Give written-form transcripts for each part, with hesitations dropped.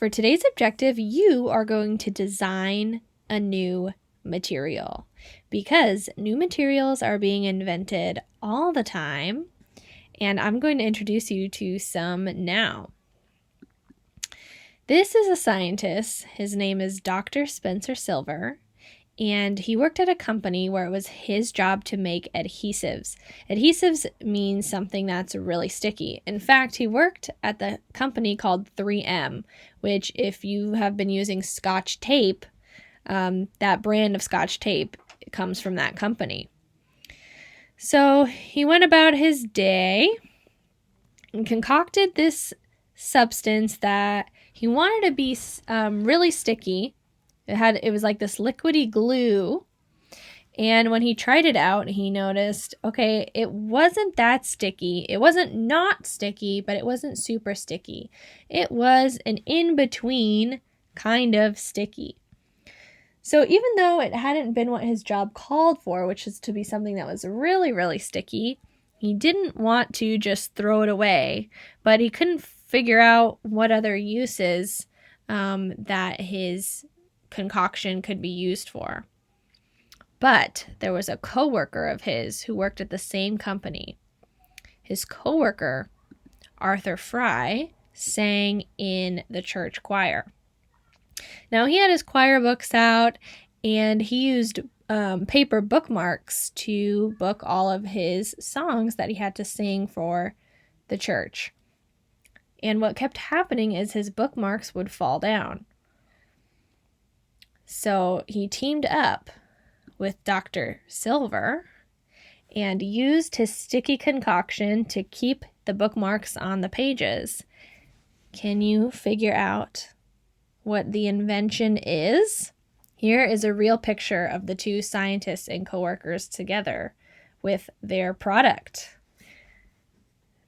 For today's objective, you are going to design a new material because new materials are being invented all the time, and I'm going to introduce you to some now. This is a scientist. His name is Dr. Spencer Silver, and he worked at a company where it was his job to make adhesives. Adhesives means something that's really sticky. In fact, he worked at the company called 3M, which if you have been using Scotch tape, that brand of Scotch tape comes from that company. So he went about his day and concocted this substance that he wanted to be really sticky. It was like this liquidy glue, and when he tried it out, he noticed, okay, it wasn't that sticky. It wasn't not sticky, but it wasn't super sticky. It was an in-between kind of sticky. So even though it hadn't been what his job called for, which is to be something that was really, really sticky, he didn't want to just throw it away, but he couldn't figure out what other uses that his concoction could be used for. But there was a coworker of his who worked at the same company. His coworker, Arthur Fry, sang in the church choir. Now he had his choir books out, and he used paper bookmarks to book all of his songs that he had to sing for the church. And what kept happening is his bookmarks would fall down. So he teamed up with Dr. Silver and used his sticky concoction to keep the bookmarks on the pages. Can you figure out what the invention is? Here is a real picture of the two scientists and coworkers together with their product.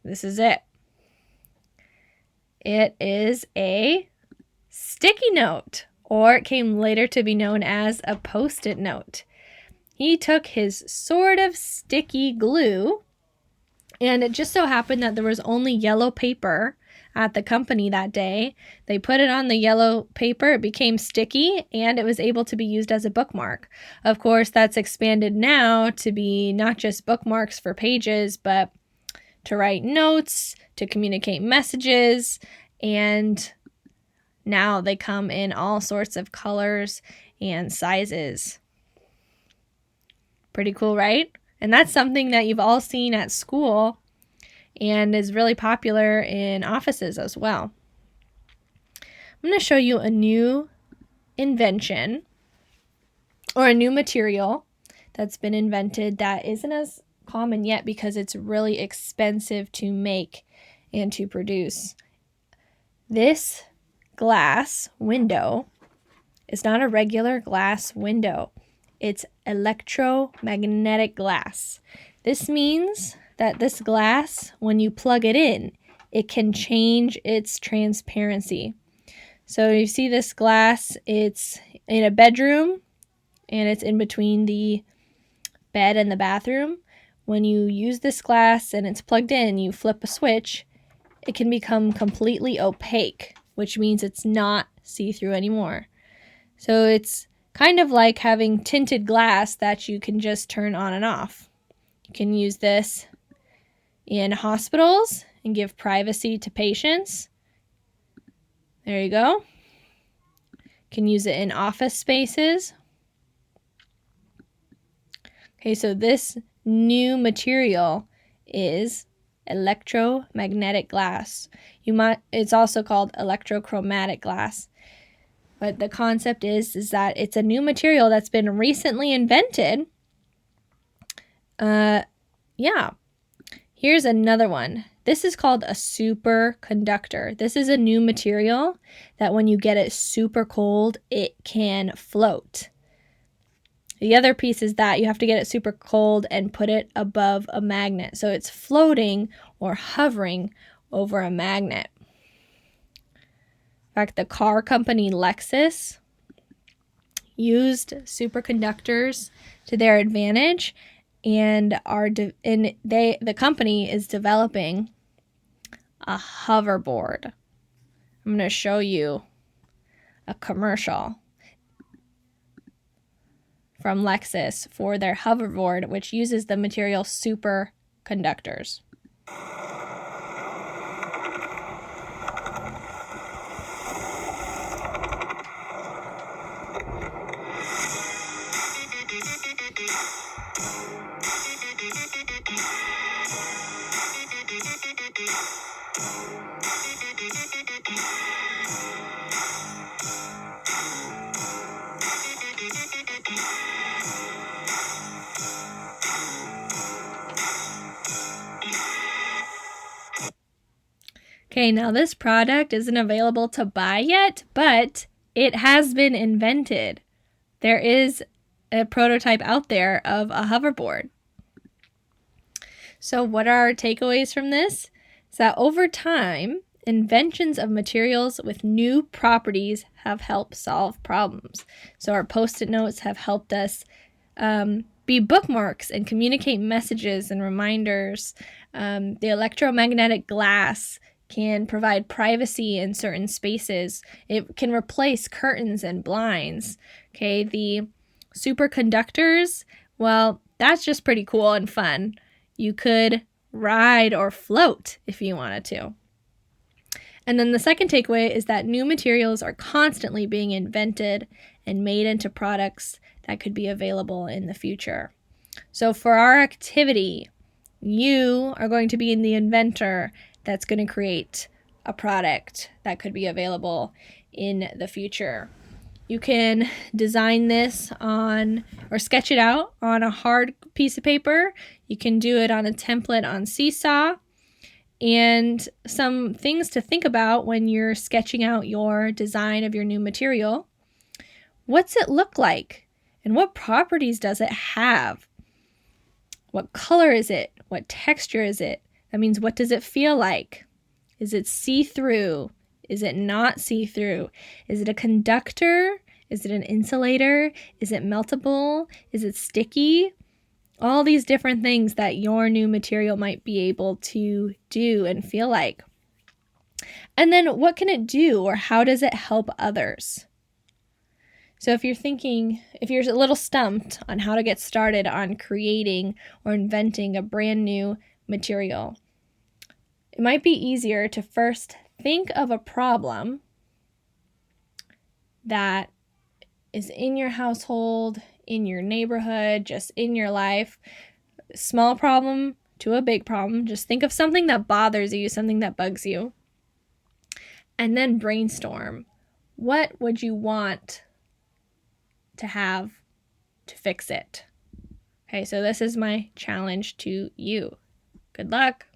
This is it. It is a sticky note, or it came later to be known as a Post-it note. He took his sort of sticky glue, and it just so happened that there was only yellow paper at the company that day. They put it on the yellow paper, it became sticky, and it was able to be used as a bookmark. Of course, that's expanded now to be not just bookmarks for pages, but to write notes, to communicate messages, and now they come in all sorts of colors and sizes. Pretty cool, right? And that's something that you've all seen at school and is really popular in offices as well. I'm going to show you a new invention or a new material that's been invented that isn't as common yet because it's really expensive to make and to produce. This glass window is not a regular glass window. It's electromagnetic glass. This means that this glass, when you plug it in, it can change its transparency. So you see this glass, it's in a bedroom, and it's in between the bed and the bathroom. When you use this glass and it's plugged in, you flip a switch, it can become completely opaque, which means it's not see-through anymore. So it's kind of like having tinted glass that you can just turn on and off. You can use this in hospitals and give privacy to patients. There you go. You can use it in office spaces. Okay, so this new material is electromagnetic glass. It's also called electrochromatic glass. But the concept is that it's a new material that's been recently invented. Here's another one. This is called a superconductor. This is a new material that when you get it super cold, it can float. The other piece is that you have to get it super cold and put it above a magnet. So it's floating or hovering over a magnet. In fact, the car company Lexus used superconductors to their advantage, and the company is developing a hoverboard. I'm going to show you a commercial from Lexus for their hoverboard, which uses the material superconductors. Okay, now this product isn't available to buy yet, but it has been invented. There is a prototype out there of a hoverboard. So what are our takeaways from this? Is that over time, inventions of materials with new properties have helped solve problems. So our Post-it notes have helped us be bookmarks and communicate messages and reminders. The electromagnetic glass can provide privacy in certain spaces. It can replace curtains and blinds. Okay, the superconductors, well, that's just pretty cool and fun. You could ride or float if you wanted to. And then the second takeaway is that new materials are constantly being invented and made into products that could be available in the future. So for our activity, you are going to be the inventor that's going to create a product that could be available in the future. You can design this on or sketch it out on a hard piece of paper. You can do it on a template on Seesaw. And some things to think about when you're sketching out your design of your new material. What's it look like? And what properties does it have? What color is it? What texture is it? That means, what does it feel like? Is it see-through? Is it not see-through? Is it a conductor? Is it an insulator? Is it meltable? Is it sticky? All these different things that your new material might be able to do and feel like. And then what can it do, or how does it help others? So if you're a little stumped on how to get started on creating or inventing a brand new material, it might be easier to first think of a problem that is in your household, in your neighborhood, just in your life. Small problem to a big problem. Just think of something that bothers you, something that bugs you. And then brainstorm. What would you want to have to fix it? Okay, so this is my challenge to you. Good luck.